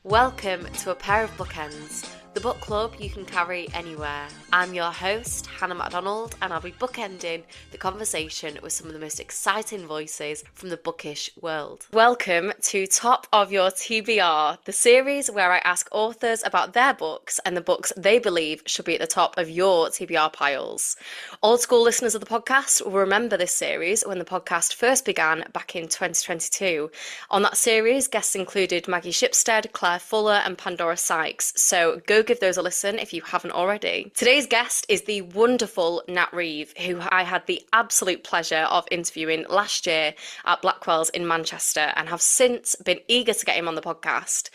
Welcome to A Pair of Bookends, the book club you can carry anywhere. I'm your host, Hannah MacDonald, and I'll be bookending the conversation with some of the most exciting voices from the bookish world. Welcome to Top of Your TBR, the series where I ask authors about their books and the books they believe should be at the top of your TBR piles. Old school listeners of the podcast will remember this series when the podcast first began back in 2022. On that series, guests included Maggie Shipstead, Claire Fuller and Pandora Sykes, so go give those a listen if you haven't already. Today's guest is the wonderful Nat Reeve, who I had the absolute pleasure of interviewing last year at Blackwell's in Manchester and have since been eager to get him on the podcast.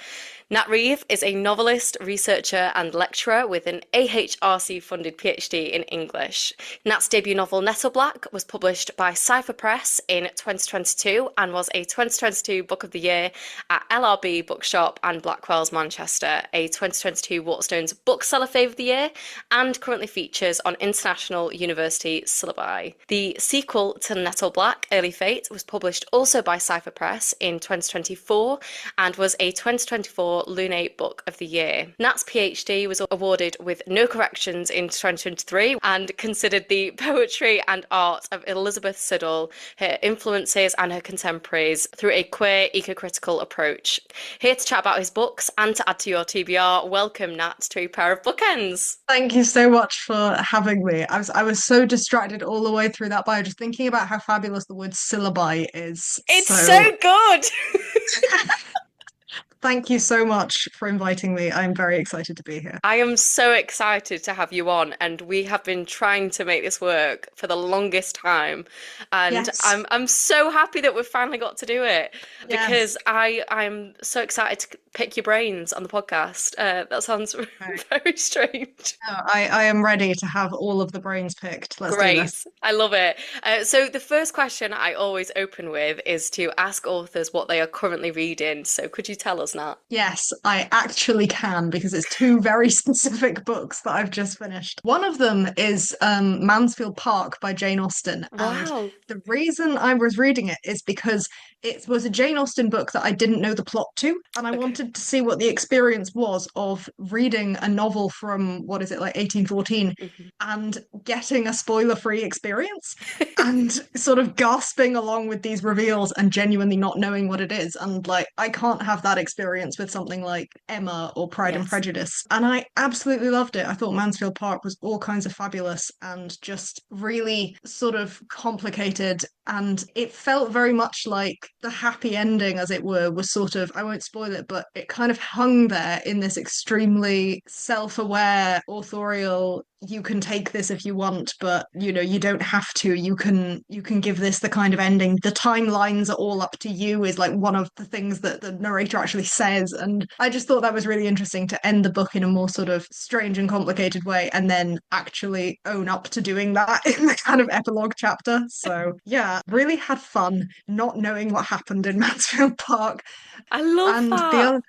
Nat Reeve is a novelist, researcher and lecturer with an AHRC-funded PhD in English. Nat's debut novel Nettle Black was published by Cypher Press in 2022 and was a 2022 Book of the Year at LRB Bookshop and Blackwell's Manchester, a 2022 Waterstones Bookseller Favour of the Year, and currently features on international university syllabi. The sequel to Nettle Black, Early Fate, was published also by Cypher Press in 2024 and was a 2024 Lunate Book of the Year. Nat's PhD was awarded with no corrections in 2023 and considered the poetry and art of Elizabeth Siddal, her influences and her contemporaries through a queer, eco-critical approach. Here to chat about his books and to add to your TBR, welcome Nat to A Pair of Bookends. Thank you so much for having me. I was so distracted all the way through that bio, just thinking about how fabulous the word syllabi is. It's so good! Thank you so much for inviting me. I'm very excited to be here. I am so excited to have you on, and we have been trying to make this work for the longest time. And Yes. I'm so happy that we've finally got to do it because Yes. I'm so excited to pick your brains on the podcast. That sounds Right. very strange. No, I am ready to have all of the brains picked. Let's do Great. this. I love it. So the first question I always open with is to ask authors what they are currently reading. So could you tell us, Nat? Yes, I actually can because it's two very specific books that I've just finished. One of them is Mansfield Park by Jane Austen. And Wow. the reason I was reading it is because it was a Jane Austen book that I didn't know the plot to. And I Okay. wanted to see what the experience was of reading a novel from, what is it, like 1814, Mhm. and getting a spoiler-free experience and sort of gasping along with these reveals and genuinely not knowing what it is. And like, I can't have that experience with something like Emma or Pride and Yes. Prejudice. And I absolutely loved it. I thought Mansfield Park was all kinds of fabulous and just really sort of complicated. And it felt very much like the happy ending, as it were, was sort of, I won't spoil it, but it kind of hung there in this extremely self-aware, authorial, you can take this if you want, but you don't have to. You can give this the kind of ending. The timelines are all up to you is like one of the things that the narrator actually says. And I just thought that was really interesting to end the book in a more sort of strange and complicated way and then actually own up to doing that in the kind of epilogue chapter. So yeah, really had fun not knowing what happened in Mansfield Park. I love And that.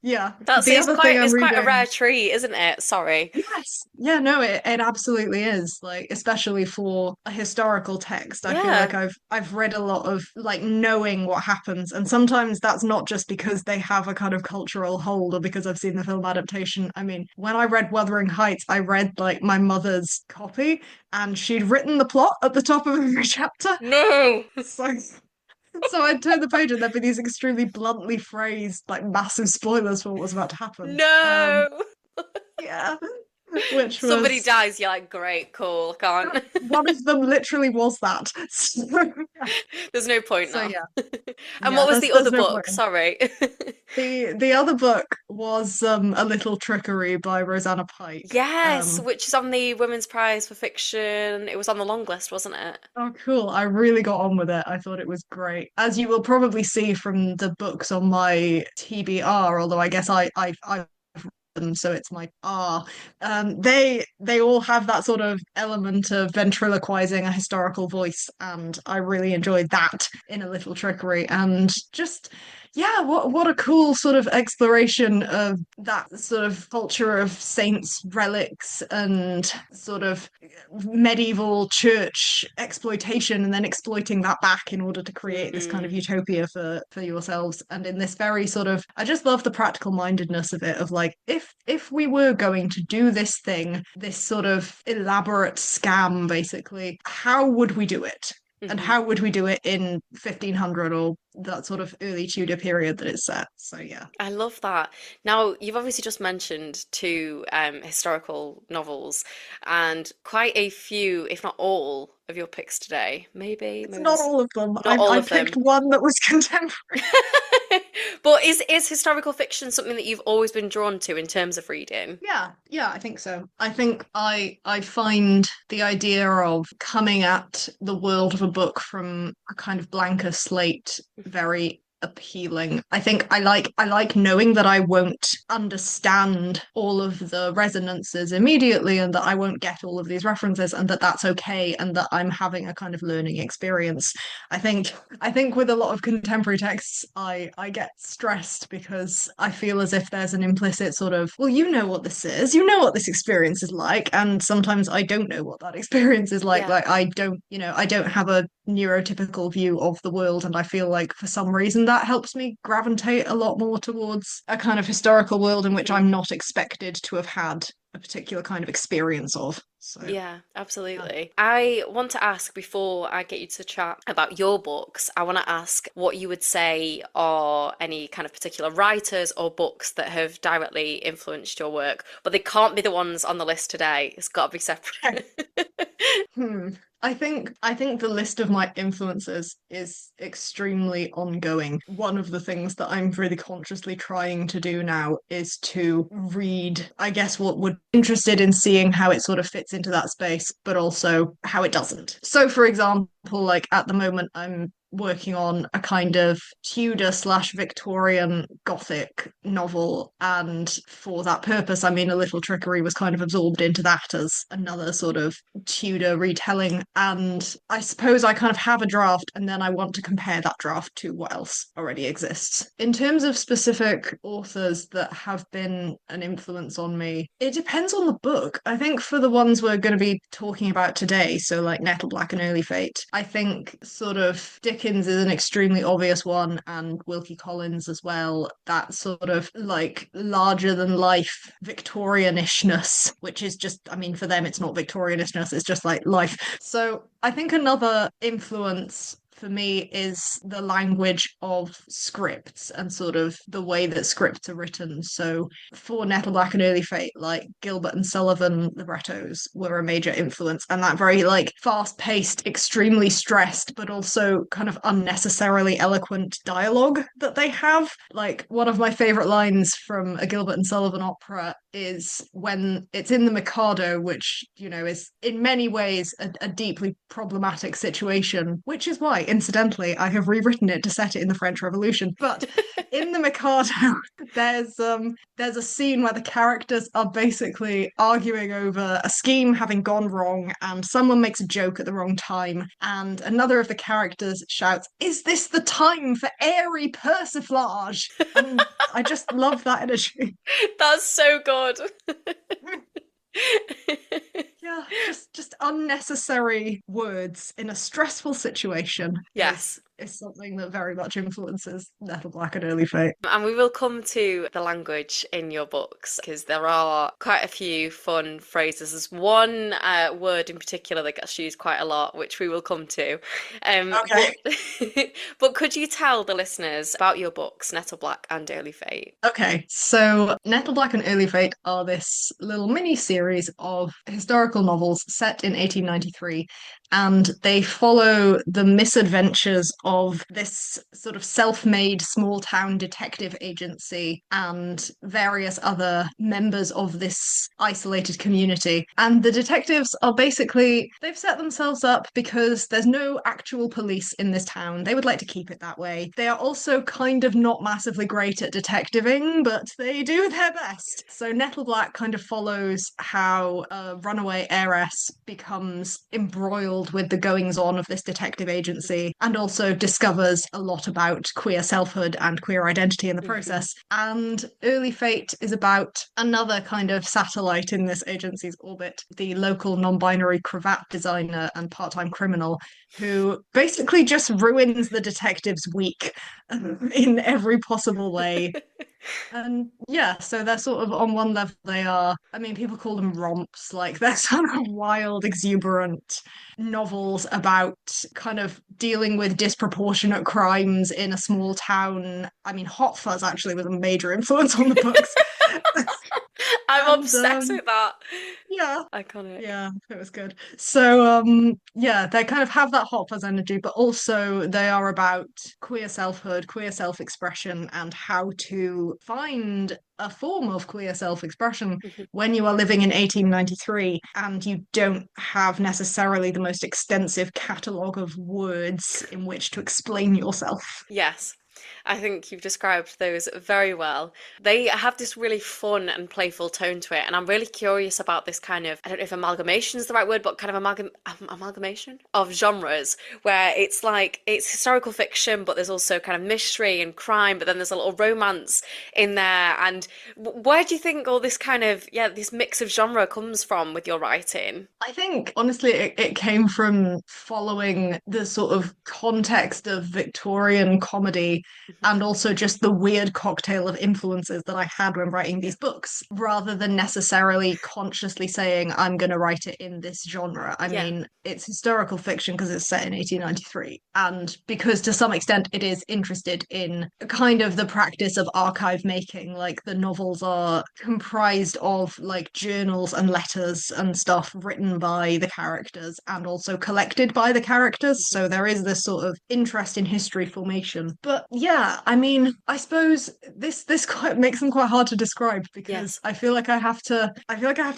That's the other thing I'm it's quite a reading. rare treat, isn't it? Sorry. Yes. Yeah, no, it absolutely is. Like, especially for a historical text. I feel like Yeah. I've read a lot of like knowing what happens. And sometimes that's not just because they have a kind of cultural hold or because I've seen the film adaptation. I mean, when I read Wuthering Heights, I read like my mother's copy and she'd written the plot at the top of every chapter. No. So I'd turn the page and there'd be these extremely bluntly phrased, like massive spoilers for what was about to happen. No. Yeah, which Somebody was dies, you're like, great, cool, can't. one of them literally was that. There's no point So now. yeah, And yeah, what was the there's other no book? point. Sorry. The other book was A Little Trickery by Rosanna Pike. Yes, which is on the Women's Prize for Fiction. It was on the long list, wasn't it? Oh, cool. I really got on with it. I thought it was great. As you will probably see from the books on my TBR, although I guess I've them, so it's my R. They all have that sort of element of ventriloquizing a historical voice, and I really enjoyed that in A Little Trickery. And just Yeah, what a cool sort of exploration of that sort of culture of saints, relics, and sort of medieval church exploitation, and then exploiting that back in order to create this kind of Mm, utopia for yourselves. And in this very sort of, I just love the practical mindedness of it, of like, if we were going to do this thing, this sort of elaborate scam, basically, how would we do it? And mhm. how would we do it in 1500 or that sort of early Tudor period that it's set? So yeah. I love that. Now, you've obviously just mentioned two historical novels, and quite a few, if not all, of your picks today. It's Maybe not there's all of them. not all I of picked them. one that was contemporary. But is historical fiction something that you've always been drawn to in terms of reading? Yeah, yeah, I think so. I think I find the idea of coming at the world of a book from a kind of blanker slate very appealing. I think I like knowing that I won't understand all of the resonances immediately and that I won't get all of these references and that that's okay and that I'm having a kind of learning experience. I think I think with a lot of contemporary texts, I get stressed because I feel as if there's an implicit sort of, well, you know what this is, you know what this experience is like, and sometimes I don't know what that experience is like. Yeah. Like I don't, I don't have a neurotypical view of the world, and I feel like for some reason that helps me gravitate a lot more towards a kind of historical world in which Mhm. I'm not expected to have had a particular kind of experience of. So, Yeah, yeah. absolutely. I want to ask before I get you to chat about your books, I want to ask what you would say are any kind of particular writers or books that have directly influenced your work, but they can't be the ones on the list today. It's got to be separate. Hmm. I think the list of my influences is extremely ongoing. One of the things that I'm really consciously trying to do now is to read, I guess, what would be interested in seeing how it sort of fits into that space, but also how it doesn't. So, for example, like at the moment, I'm working on a kind of Tudor slash Victorian Gothic novel. And for that purpose, I mean, A Little Trickery was kind of absorbed into that as another sort of Tudor retelling. And I suppose I kind of have a draft and then I want to compare that draft to what else already exists. In terms of specific authors that have been an influence on me, it depends on the book. I think for the ones we're going to be talking about today, so like Nettle Black and Early Fate, I think sort of Dickens is an extremely obvious one and Wilkie Collins as well. That sort of like larger than life Victorianishness, which is just, I mean, for them, it's not Victorianishness, it's just like life. So I think another influence for me is the language of scripts and sort of the way that scripts are written. So for Nettle Black and Early Fate, like Gilbert and Sullivan librettos were a major influence, and that very like fast-paced, extremely stressed, but also kind of unnecessarily eloquent dialogue that they have. Like one of my favorite lines from a Gilbert and Sullivan opera is when it's in the Mikado, which, is in many ways a deeply problematic situation, which is why, incidentally, I have rewritten it to set it in the French Revolution. But in the Mikado, there's a scene where the characters are basically arguing over a scheme having gone wrong, and someone makes a joke at the wrong time, and another of the characters shouts, "Is this the time for airy persiflage?" And I just love that energy. That's so good. Yeah, just unnecessary words in a stressful situation Yes. is something that very much influences Nettle Black and Early Fate. And we will come to the language in your books because there are quite a few fun phrases. There's one word in particular that gets used quite a lot, which we will come to. Okay. But but could you tell the listeners about your books, Nettle Black and Early Fate? Okay, so Nettle Black and Early Fate are this little mini series of historical novels set in 1893, and they follow the misadventures of this sort of self-made small town detective agency and various other members of this isolated community. And the detectives are basically, they've set themselves up because there's no actual police in this town. They would like to keep it that way. They are also kind of not massively great at detectiving, but they do their best. So Nettle Black kind of follows how a runaway heiress becomes embroiled with the goings on of this detective agency, and also also discovers a lot about queer selfhood and queer identity in the Hmm. process. And Early Fate is about another kind of satellite in this agency's orbit, the local non-binary cravat designer and part-time criminal who basically just ruins the detective's week in every possible way. And yeah, so they're sort of on one level, they are, I mean, people call them romps, like they're sort of wild, exuberant novels about kind of dealing with disproportionate crimes in a small town. I mean, Hot Fuzz actually was a major influence on the books. I'm And obsessed with that. yeah, Iconic. yeah, it was good. So, yeah, they kind of have that hot fuzz energy, but also they are about queer selfhood, queer self-expression, and how to find a form of queer self-expression Mhm. when you are living in 1893 and you don't have necessarily the most extensive catalogue of words in which to explain yourself. Yes, I think you've described those very well. They have this really fun and playful tone to it, and I'm really curious about this kind of, I don't know if amalgamation is the right word, but kind of amalgamation of genres, where it's like it's historical fiction, but there's also kind of mystery and crime, but then there's a little romance in there. And where do you think all this kind of, yeah, this mix of genre comes from with your writing? I think honestly it came from following the sort of context of Victorian comedy Mhm. and also just the weird cocktail of influences that I had when writing Yeah. these books, rather than necessarily consciously saying I'm going to write it in this genre. I Yeah. mean, it's historical fiction because it's set in 1893, and because to some extent it is interested in kind of the practice of archive making. Like the novels are comprised of like journals and letters and stuff written by the characters and also collected by the characters. Mhm. So there is this sort of interest in history formation. But yeah, I mean, I suppose this quite makes them quite hard to describe because Yes. I feel like I have to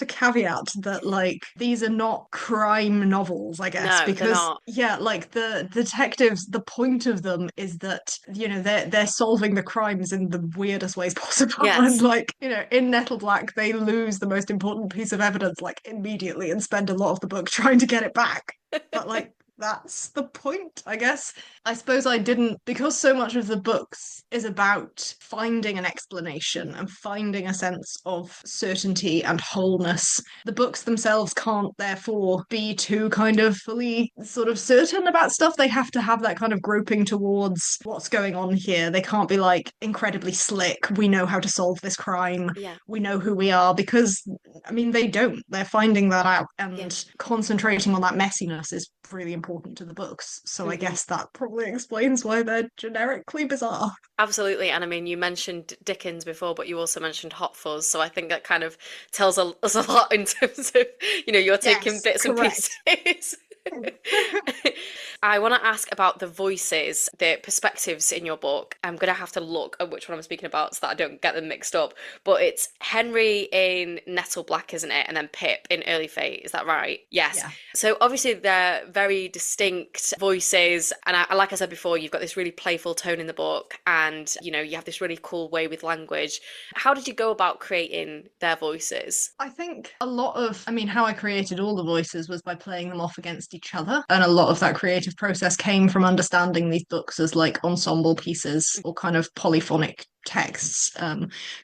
caveat that like these are not crime novels, I guess, No, they're because not. yeah, like the detectives, the point of them is that, you know, they're solving the crimes in the weirdest ways possible. And Yes. like, you know, in Nettle Black, they lose the most important piece of evidence like immediately and spend a lot of the book trying to get it back. But like that's the point, I guess. I suppose I didn't, because so much of the books is about finding an explanation and finding a sense of certainty and wholeness. The books themselves can't therefore be too kind of fully sort of certain about stuff. They have to have that kind of groping towards what's going on here. They can't be like incredibly slick. We know how to solve this crime. Yeah. We know who we are, because I mean they don't. They're finding that out, Yeah. and concentrating on that messiness is really important to the books. So I Hmm. guess that probably explains why they're generically bizarre. Absolutely. And I mean, you mentioned Dickens before, but you also mentioned Hot Fuzz. So I think that kind of tells us a lot in terms of, you're taking Yes, bits and correct. pieces. I want to ask about the voices, the perspectives in your book. I'm going to have to look at which one I'm speaking about so that I don't get them mixed up. But it's Henry in Nettle Black, isn't it? And then Pip in Early Fate. Is that right? Yes. Yeah. So obviously they're very distinct voices. And like I said before, you've got this really playful tone in the book. And, you have this really cool way with language. How did you go about creating their voices? I think a lot of, I mean, how I created all the voices was by playing them off against each other. And a lot of that creative process came from understanding these books as like ensemble pieces or kind of polyphonic texts.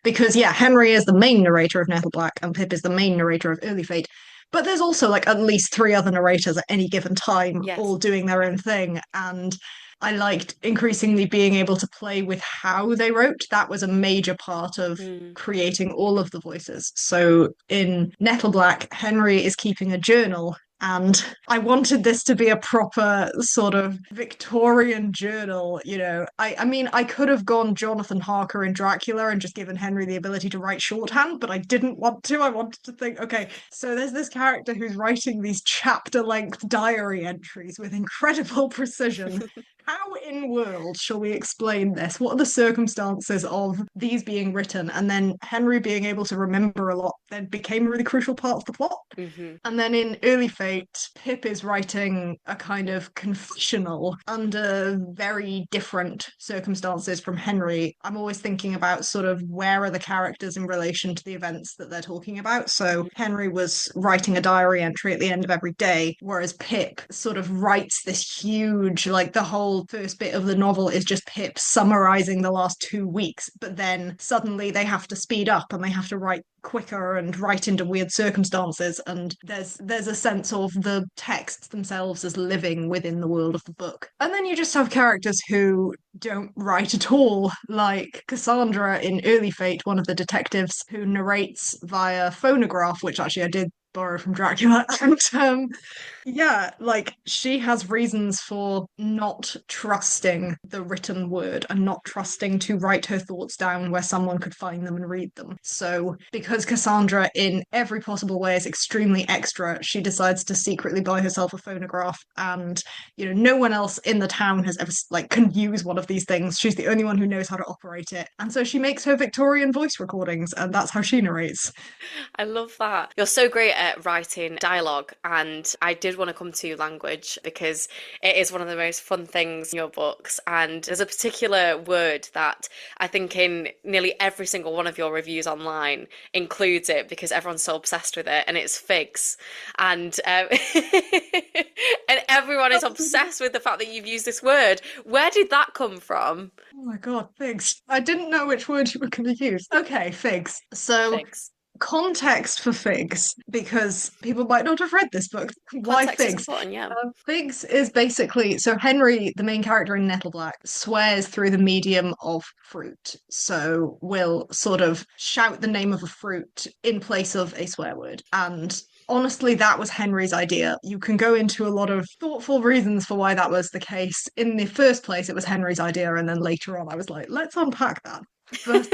Because, yeah, Henry is the main narrator of Nettle Black and Pip is the main narrator of Early Fate. But there's also like at least three other narrators at any given time, Yes. all doing their own thing. And I liked increasingly being able to play with how they wrote. That was a major part of Mm. creating all of the voices. So in Nettle Black, Henry is keeping a journal. And I wanted this to be a proper sort of Victorian journal, you know. I mean, I could have gone Jonathan Harker in Dracula and just given Henry the ability to write shorthand, but I didn't want to. I wanted to think, okay, so there's this character who's writing these chapter-length diary entries with incredible precision. How in world shall we explain this? What are the circumstances of these being written? And then Henry being able to remember a lot then became a really crucial part of the plot. Hmm. And then in Early Fate, Pip is writing a kind of confessional under very different circumstances from Henry. I'm always thinking about sort of where are the characters in relation to the events that they're talking about. So Henry was writing a diary entry at the end of every day, whereas Pip sort of writes this huge, like the whole whole first bit of the novel is just Pip summarizing the last 2 weeks, but then suddenly they have to speed up and they have to write quicker and write into weird circumstances, and there's a sense of the texts themselves as living within the world of the book. And then you just have characters who don't write at all, like Cassandra in Early Fate, one of the detectives who narrates via phonograph, which actually I did borrow from Dracula. And yeah, like she has reasons for not trusting the written word and not trusting to write her thoughts down where someone could find them and read them. So, because Cassandra, in every possible way, is extremely extra, she decides to secretly buy herself a phonograph. And, no one else in the town has ever, like, can use one of these things. She's the only one who knows how to operate it. And so she makes her Victorian voice recordings, and that's how she narrates. I love that. You're so great at writing dialogue, and I did want to come to language because it is one of the most fun things in your books. And there's a particular word that I think in nearly every single one of your reviews online includes it because everyone's so obsessed with it, and it's figs. And and everyone is obsessed with the fact that you've used this word. Where did that come from? Oh my God, figs. I didn't know which word you were going to use. Okay, figs. So, Figs. context for figs, because people might not have read this book. Why Context is figs? important, yeah. Figs is basically so Henry, the main character in Nettle Black, swears through the medium of fruit. So will sort of shout the name of a fruit in place of a swear word. And honestly, that was Henry's idea. You can go into a lot of thoughtful reasons for why that was the case. In the first place, it was Henry's idea, and then later on, I was like, let's unpack that. But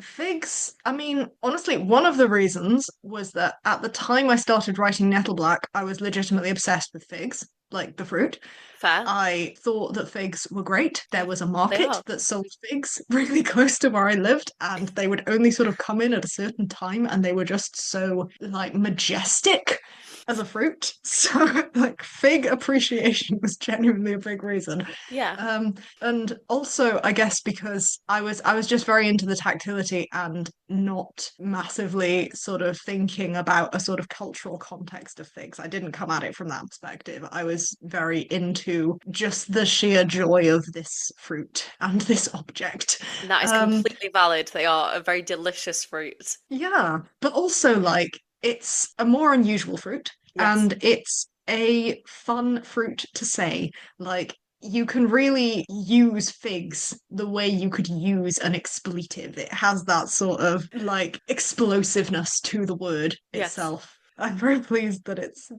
figs, I mean, honestly, one of the reasons was that at the time I started writing Nettle Black, I was legitimately obsessed with figs, like the fruit. Fair. I thought that figs were great. There Yeah, was a they market are. that sold figs really close to where I lived, and they would only sort of come in at a certain time, and they were just so like majestic as a fruit. So like fig appreciation was genuinely a big reason. Yeah. And also, I guess because I was just very into the tactility and not massively sort of thinking about a sort of cultural context of things. I didn't come at it from that perspective. I was very into just the sheer joy of this fruit and this object. And that is Um, completely valid. They are a very delicious fruit. yeah, but also like it's a more unusual fruit Yes. and it's a fun fruit to say. Like you can really use figs the way you could use an expletive. It has that sort of like explosiveness to the word Yes. itself. I'm very pleased that it's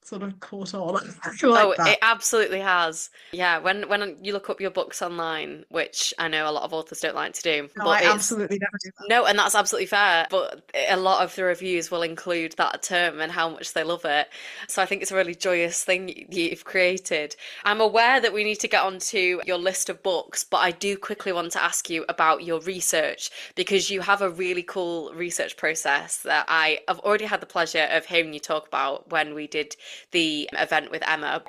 sort of caught on. I Oh, like that. it absolutely has. Yeah, when you look up your books online, which I know a lot of authors don't like to do, No, I but it's absolutely never do that. no, and that's absolutely fair. But a lot of the reviews will include that term and how much they love it. So I think it's a really joyous thing you've created. I'm aware that we need to get onto your list of books, but I do quickly want to ask you about your research because you have a really cool research process that I have already had the pleasure of hearing you talk about when we did the event with Emma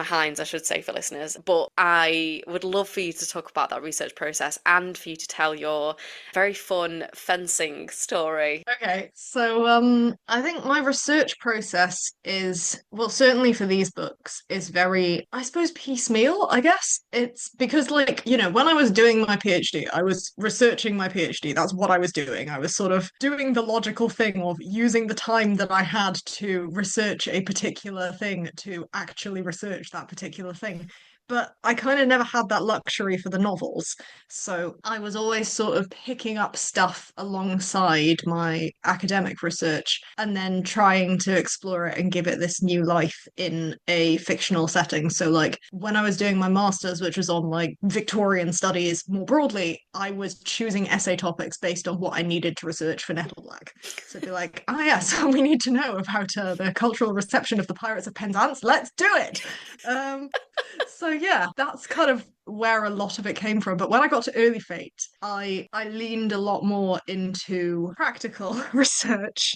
Hines, I should say for listeners. But I would love for you to talk about that research process and for you to tell your very fun fencing story. Okay, so I think my research process is, well, certainly for these books, is very, I suppose, piecemeal, I guess. It's because, like, when I was doing my PhD, I was researching my PhD. That's what I was doing. I was sort of doing the logical thing of using the time that I had to research a particular thing to actually research that particular thing. But I kind of never had that luxury for the novels. So I was always sort of picking up stuff alongside my academic research and then trying to explore it and give it this new life in a fictional setting. So, like, when I was doing my master's, which was on like Victorian studies more broadly, I was choosing essay topics based on what I needed to research for Nettle Black. So, it'd be like, oh, yes, we need to know about the cultural reception of the Pirates of Penzance. Let's do it. Um, so yeah, that's kind of where a lot of it came from. But when I got to Early Fate, I leaned a lot more into practical research.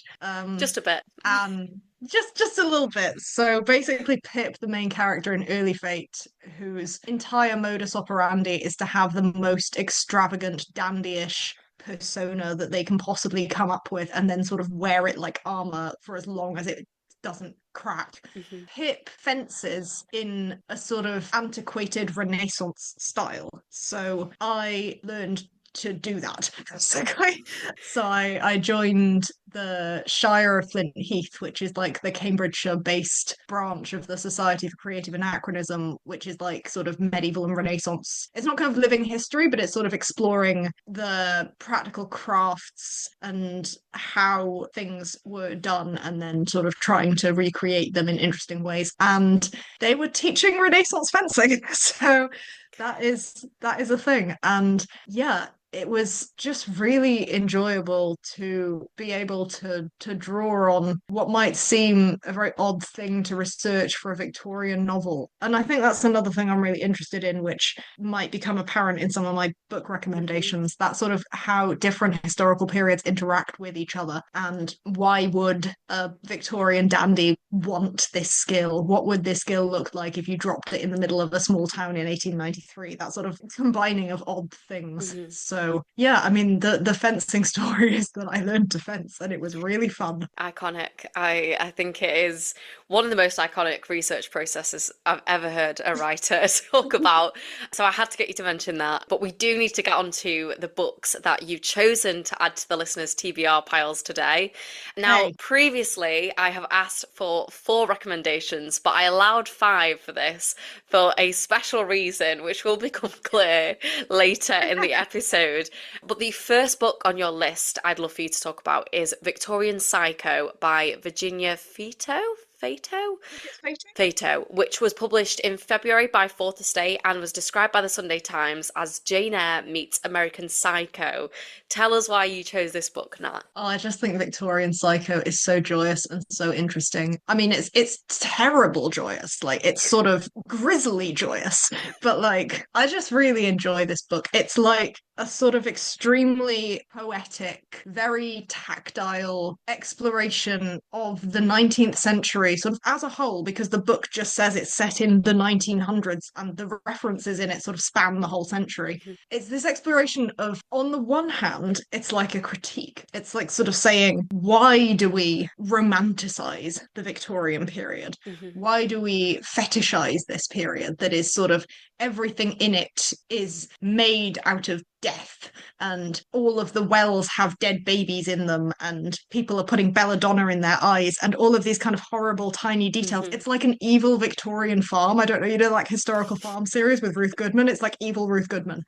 Just a bit. And just a little bit. So basically Pip, the main character in Early Fate, whose entire modus operandi is to have the most extravagant, dandyish persona that they can possibly come up with and then sort of wear it like armor for as long as it doesn't crack. Hmm. Pip fences in a sort of antiquated Renaissance style. So I learned to do that, basically. So I joined the Shire of Flint Heath, which is like the Cambridgeshire-based branch of the Society for Creative Anachronism, which is like sort of medieval and Renaissance. It's not kind of living history, but it's sort of exploring the practical crafts and how things were done, and then sort of trying to recreate them in interesting ways. And they were teaching Renaissance fencing, so that is a thing. And yeah, it was just really enjoyable to be able to draw on what might seem a very odd thing to research for a Victorian novel. And I think that's another thing I'm really interested in, which might become apparent in some of my book Hmm. recommendations. That sort of how different historical periods interact with each other, and why would a Victorian dandy want this skill? What would this skill look like if you dropped it in the middle of a small town in 1893? That sort of combining of odd things. Hmm. So yeah, I mean the fencing story is that I learned to fence and it was really fun. Iconic. I think it is one of the most iconic research processes I've ever heard a writer talk about. So I had to get you to mention that. But we do need to get on to the books that you've chosen to add to the listeners' TBR piles today. Now, Hey, previously I have asked for 4 recommendations, but I allowed 5 for this for a special reason, which will become clear later in the episode. But the first book on your list I'd love for you to talk about is Victorian Psycho by Virginia Fito? Fato? I think it's fate. Fato, which was published in February by Fourth Estate and was described by the Sunday Times as Jane Eyre meets American Psycho. Tell us why you chose this book, Nat. Oh, I just think Victorian Psycho is so joyous and so interesting. I mean, it's terrible joyous, like it's sort of grisly joyous, but like I just really enjoy this book. It's like a sort of extremely poetic, very tactile exploration of the 19th century, sort of as a whole, because the book just says it's set in the 1900s and the references in it sort of span the whole century. Hmm. It's this exploration of, on the one hand, it's like a critique. It's like sort of saying, why do we romanticize the Victorian period? Hmm. Why do we fetishize this period that is sort of everything in it is made out of death, and all of the wells have dead babies in them, and people are putting belladonna in their eyes, and all of these kind of horrible tiny details. Hmm. It's like an evil Victorian farm. I don't know, you know, like historical farm series with Ruth Goodman. It's like evil Ruth Goodman.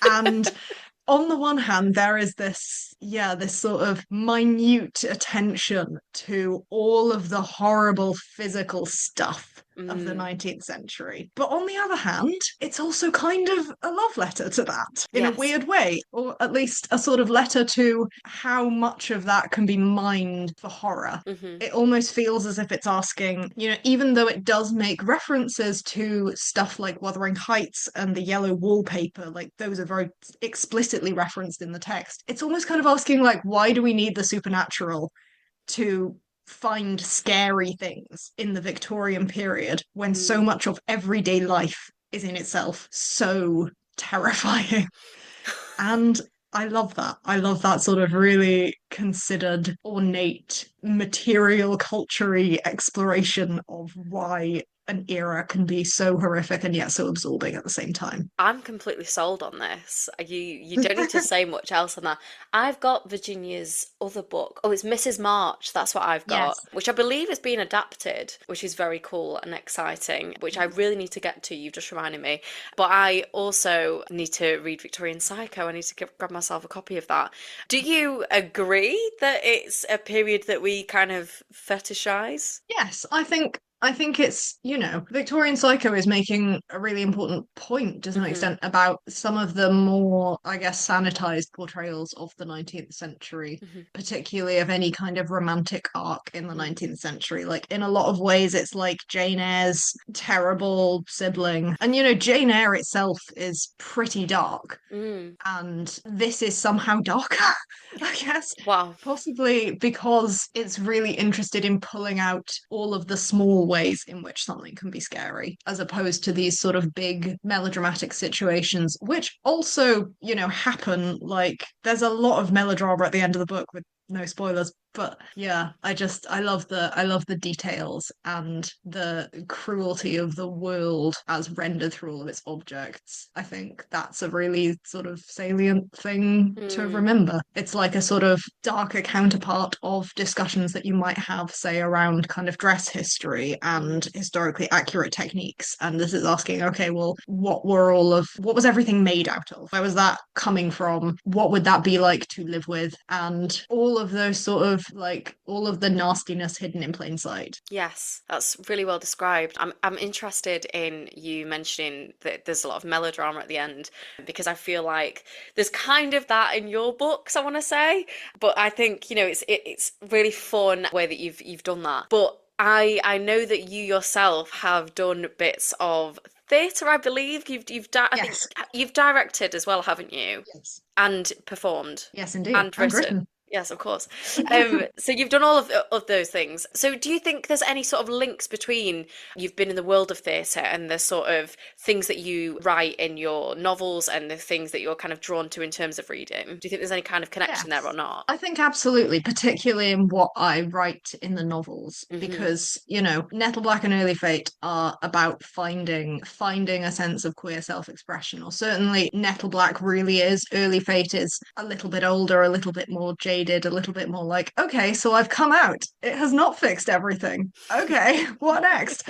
And on the one hand, there is this, yeah, this sort of minute attention to all of the horrible physical stuff of the Mm. 19th century. But on the other hand, it's also kind of a love letter to that in a Yes. weird way, or at least a sort of letter to how much of that can be mined for horror. Hmm. It almost feels as if it's asking, you know, even though it does make references to stuff like Wuthering Heights and the yellow wallpaper, like those are very explicitly referenced in the text, it's almost kind of asking, like, why do we need the supernatural to find scary things in the Victorian period when so Mm. much of everyday life is in itself so terrifying? And I love that. I love that sort of really considered, ornate, material culture exploration of why an era can be so horrific and yet so absorbing at the same time. I'm completely sold on this. You don't need to say much else on that. I've got Virginia's other book. Oh, it's Mrs. March. That's what I've got, Yes. which I believe is being adapted, which is very cool and exciting, which I really need to get to. You've just reminded me. But I also need to read Victorian Psycho. I need to grab myself a copy of that. Do you agree that it's a period that we kind of fetishize? Yes, I think it's, you know, Victorian Psycho is making a really important point to some Hmm. extent about some of the more, I guess, sanitized portrayals of the 19th century, Hmm. particularly of any kind of romantic arc in the Mm. 19th century. Like, in a lot of ways, it's like Jane Eyre's terrible sibling. And, you know, Jane Eyre itself is pretty dark. Mm. And this is somehow darker, I guess. Wow. Possibly because it's really interested in pulling out all of the small ways in which something can be scary, as opposed to these sort of big melodramatic situations, which also, you know, happen. Like, there's a lot of melodrama at the end of the book with no spoilers, But yeah, I love the details and the cruelty of the world as rendered through all of its objects. I think that's a really sort of salient thing to Mm, remember. It's like a sort of darker counterpart of discussions that you might have, say, around kind of dress history and mm. historically accurate techniques. And this is asking, okay, well, what was everything made out of? Where was that coming from? What would that be like to live with? And all of those sort of like all of the nastiness hidden in plain sight. Yes, that's really well described. I'm interested in you mentioning that there's a lot of melodrama at the end because I feel like there's kind of that in your books, I want to say, but I think, it's really fun the way that you've done that. But I know that you yourself have done bits of theatre, I believe. I think Yes. you've directed as well, haven't you? Yes. And performed Yes, indeed. and And written. written. Yes, of course. So you've done all of those things. So do you think there's any sort of links between you've been in the world of theatre and the sort of things that you write in your novels and the things that you're kind of drawn to in terms of reading? Do you think there's any kind of connection there or Yes. not? I think absolutely, particularly in what I write in the novels, Hmm. because, Nettle Black and Early Fate are about finding a sense of queer self-expression, or certainly Nettle Black really is. Early Fate is a little bit older, a little bit more jaded, a little bit more like, okay, so I've come out. It has not fixed everything. Okay, what next?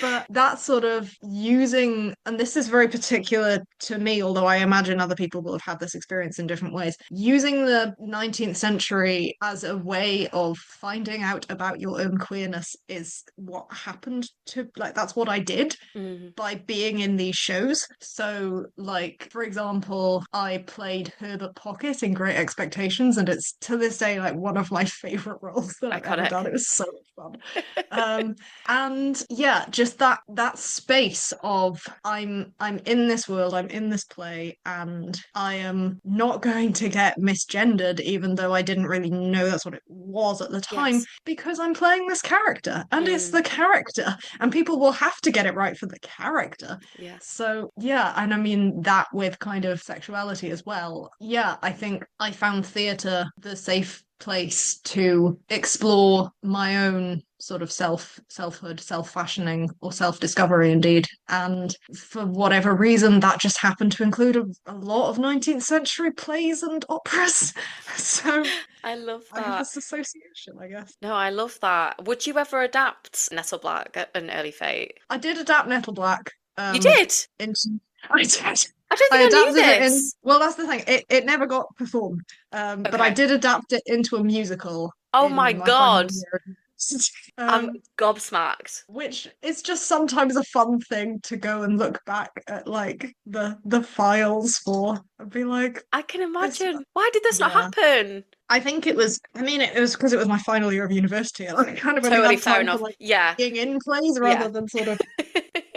But that sort of using, and this is very particular to me, although I imagine other people will have had this experience in different ways, using the 19th century as a way of finding out about your own queerness is what happened to, like, that's what I did Hmm. by being in these shows. So, like, for example, I played Herbert Pocket in Great Expectations, and it's to this day like one of my favorite roles that I've ever done. Iconic. It was so much fun. Um, and yeah, just that space of I'm in this world, I'm in this play, and I am not going to get misgendered, even though I didn't really know that's what it was at the time, Yes. because I'm playing this character, and it's Mm, the character, and people will have to get it right for the character. yeah. So, yeah, and I mean that with kind of sexuality as well. Yeah, I think I found theatre the safe place to explore my own sort of selfhood, self-fashioning, or self-discovery indeed. And for whatever reason, that just happened to include a lot of 19th century plays and operas. So I love I have that. this association, I guess. No, I love that. Would you ever adapt Nestle Black and Early Fate? I did adapt Nettle Black You did? into I did. I don't I think I knew adapted it in, this. well, that's the thing. It never got performed. But I Okay. did adapt it into a musical Oh my in my final God. year of university. I'm gobsmacked. Which is just sometimes a fun thing to go and look back at, like the files for and be like, I can this, imagine. Why did this not yeah. happen? I think it was, I mean, it was because it was my final year of university. And I kind of only Totally had fair time for enough. like Yeah. being in plays rather Yeah. than sort of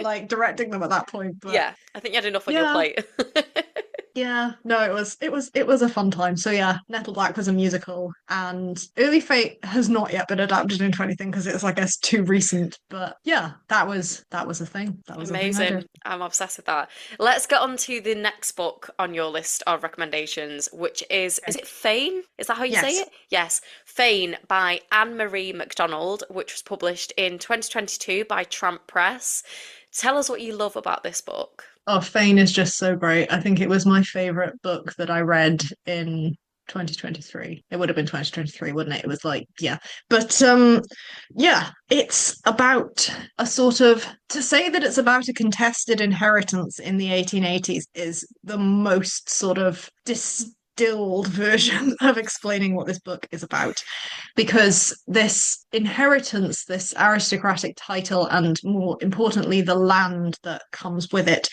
like directing them at that point. But Yeah. I think you had enough on your yeah, plate. yeah, no, it was a fun time. So yeah, Nettle Black was a musical, and Early Fate has not yet been adapted into anything because it's, I guess, too recent. But yeah, that was a thing. That was a thing I did. Amazing. I'm obsessed with that. Let's get on to the next book on your list of recommendations, which is Okay. it Fane? Is that how you say Yes. it? Yes. Fane by Anne Marie MacDonald, which was published in 2022 by Tramp Press. Tell us what you love about this book. Oh, Fane is just so great. I think it was my favorite book that I read in 2023. It would have been 2023, wouldn't it? It was like, yeah. But yeah, it's about a sort of, to say that it's about a contested inheritance in the 1880s is the most sort of distilled version of explaining what this book is about, because this inheritance, this aristocratic title, and more importantly, the land that comes with it,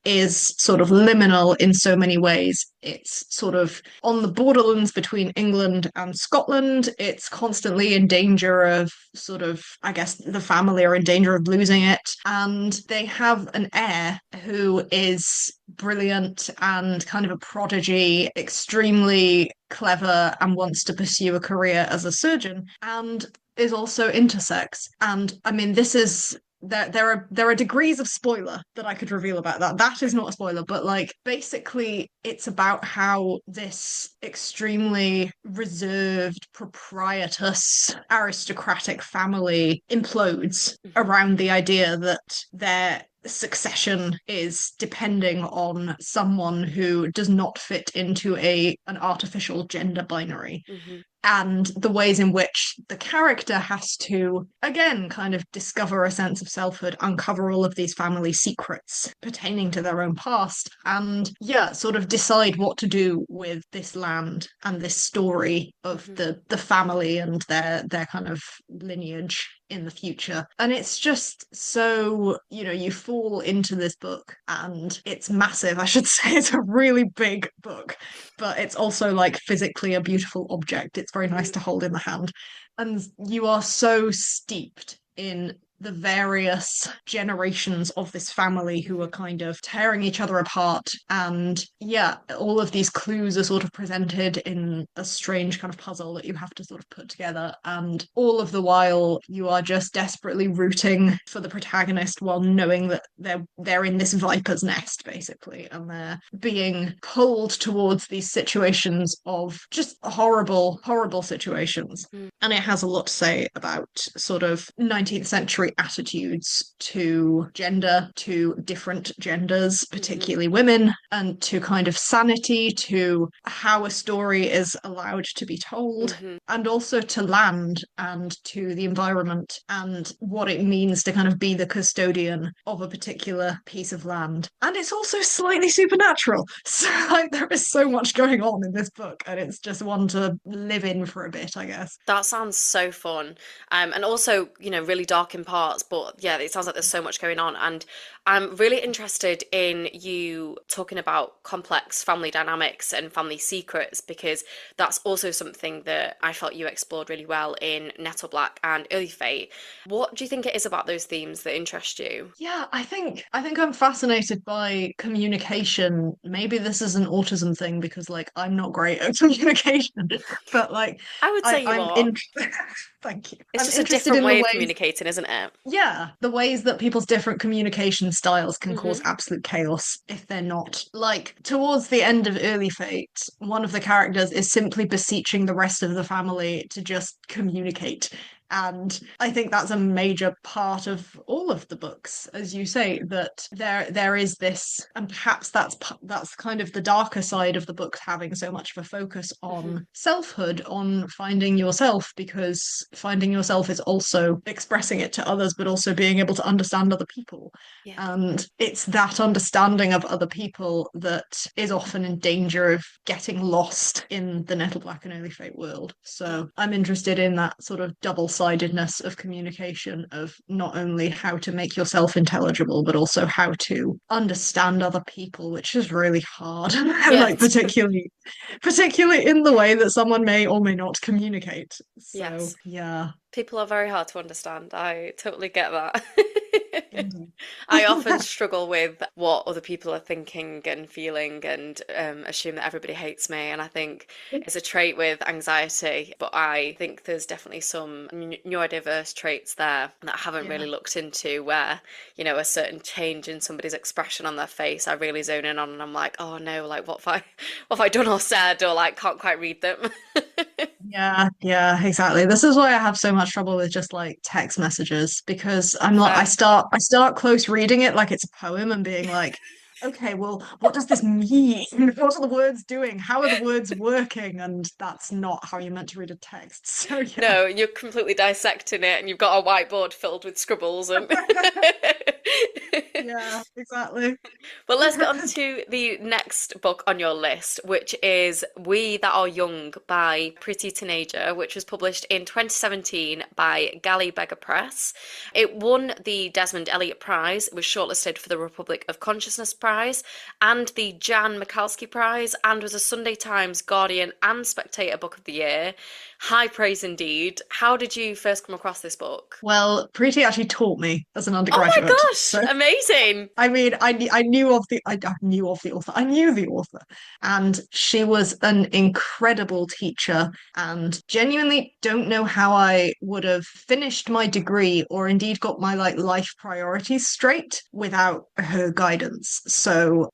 is sort of liminal in so many ways. It's sort of on the borderlands between England and Scotland. It's constantly in danger of sort of, I guess, the family are in danger of losing it. And they have an heir who is brilliant and kind of a prodigy, extremely clever, and wants to pursue a career as a surgeon, and is also intersex. And I mean, this is there are degrees of spoiler that I could reveal about that. That is not a spoiler, but like basically it's about how this extremely reserved, proprietous, aristocratic family implodes Hmm. around the idea that their succession is depending on someone who does not fit into a an artificial gender binary, Hmm. and the ways in which the character has to, again, kind of discover a sense of selfhood, uncover all of these family secrets pertaining to their own past, and yeah, sort of decide what to do with this land and this story of Hmm. the family and their kind of lineage in the future. And it's just so, you fall into this book and it's massive. I should say it's a really big book, but it's also like physically a beautiful object. It's very nice to hold in the hand. And you are so steeped in the various generations of this family who are Hmm. kind of tearing each other apart. And yeah, all of these clues are sort of presented in a strange kind of puzzle that you have to sort of put together. And all of the while, you are just desperately rooting for the protagonist while knowing that they're in this viper's nest, basically, and they're being pulled towards these situations of just horrible, horrible situations. Mm. And it has a lot to say about sort of 19th century attitudes to gender, to different genders, Hmm. particularly women, and to kind of sanity, to how a story is allowed to be told, Hmm. and also to land and to the environment and what it means to kind of be the custodian of a particular piece of land. And it's also slightly supernatural. So like there is so much going on in this book, and it's just one to live in for a bit, I guess. That sounds so fun. And also, really dark in parts, but yeah, it sounds like there's so much going on. And I'm really interested in you talking about complex family dynamics and family secrets, because that's also something that I felt you explored really well in Nettle Black and Early Fate. What do you think it is about those themes that interest you? Yeah, I think I'm fascinated by communication. Maybe this is an autism thing because like I'm not great at communication, but like I would say you I'm are. in thank you. It's I'm just a interested different in the way of ways, communicating, isn't it? yeah, the ways that people's different communication styles can cause Hmm. absolute chaos if they're not. Like towards the end of Early Fate, one of the characters is simply beseeching the rest of the family to just communicate. And I think that's a major part of all of the books, as you say, that there is this, and perhaps that's kind of the darker side of the books having so much of a focus Hmm. on selfhood, on finding yourself, because finding yourself is also expressing it to others, but also being able to understand other people. Yeah. And it's that understanding of other people that is often in danger of getting lost in the Nettle Black and Early Fate world. Oh, So I'm interested in that sort of double-sidedness of communication, of not only how to make yourself intelligible, but also how to understand other people, which is really hard. Like yes. particularly in the way that someone may or may not communicate. So Yes. yeah. People are very hard to understand. I totally get that. Indeed. I often struggle with what other people are thinking and feeling, and assume that everybody hates me. And I think it's a trait with anxiety, but I think there's definitely some neurodiverse traits there that I haven't Yeah. really looked into, where, a certain change in somebody's expression on their face, I really zone in on, and I'm like, oh no, like what have I done or said, or like can't quite read them. Yeah, yeah, exactly. This is why I have so much trouble with just like text messages because I'm not Fair. I start close reading it like it's a poem and being like, okay, well, what does this mean? What are the words doing? How are the words working? And that's not how you're meant to read a text. So yeah. No, you're completely dissecting it, and you've got a whiteboard filled with scribbles and. Yeah, exactly. But let's get on to the next book on your list, which is We That Are Young by Pretty Teenager, which was published in 2017 by Galley Beggar Press. It won the Desmond Elliott Prize, it was shortlisted for the Republic of Consciousness Prize and the Jan Michalski Prize, and was a Sunday Times, Guardian, and Spectator Book of the Year. High praise indeed. How did you first come across this book? Well, Preeti actually taught me as an Oh my undergraduate. gosh, So amazing. I mean, I knew of the author. I knew the author, and she was an incredible teacher. And genuinely don't know how I would have finished my degree or indeed got my like life priorities straight without her guidance. So,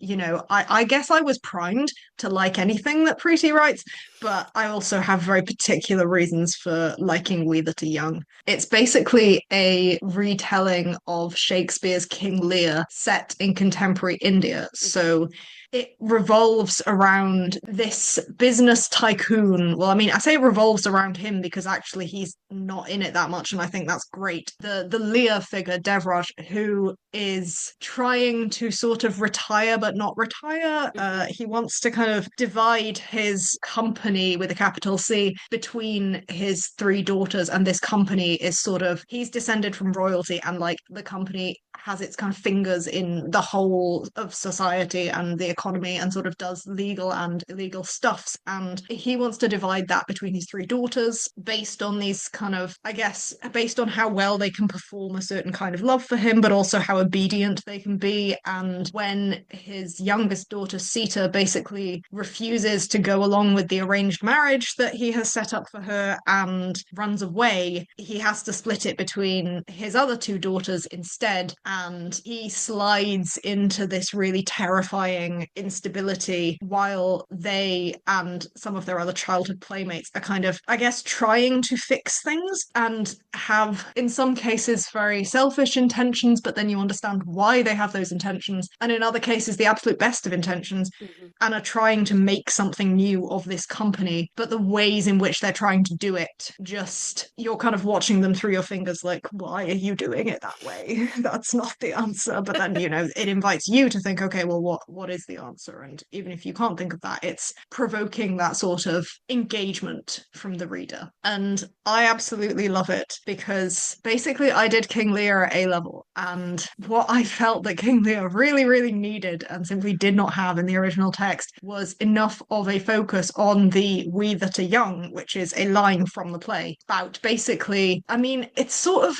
I guess I was primed to like anything that Preeti writes, but I also have very particular reasons for liking We That Are Young. It's basically a retelling of Shakespeare's King Lear set in contemporary India. Mhm. So it revolves around this business tycoon. Well, I mean, I say it revolves around him because actually he's not in it that much, and I think that's great. The Lear figure, Devraj, who is trying to sort of retire but not retire. Mhm. He wants to kind of divide his company with a capital C between his three daughters, and this company is sort of he's descended from royalty, and like the company has its kind of fingers in the whole of society and the economy and sort of does legal and illegal stuffs. And he wants to divide that between his three daughters based on these kind of, I guess, based on how well they can perform a certain kind of love for him, but also how obedient they can be. And when his youngest daughter, Sita, basically refuses to go along with the arranged marriage that he has set up for her and runs away, he has to split it between his other two daughters instead. And he slides into this really terrifying instability while they and some of their other childhood playmates are kind of, I guess, trying to fix things and have, in some cases, very selfish intentions, but then you understand why they have those intentions. And in other cases, the absolute best of intentions, Mhm. and are trying to make something new of this company. But the ways in which they're trying to do it, just you're kind of watching them through your fingers, like, why are you doing it that way? That's not the answer. But then, it invites you to think, okay, well, what is the answer? And even if you can't think of that, it's provoking that sort of engagement from the reader. And I absolutely love it because basically I did King Lear at A level. And what I felt that King Lear really, really needed and simply did not have in the original text was enough of a focus on the We That Are Young, which is a line from the play about basically, I mean, it's sort of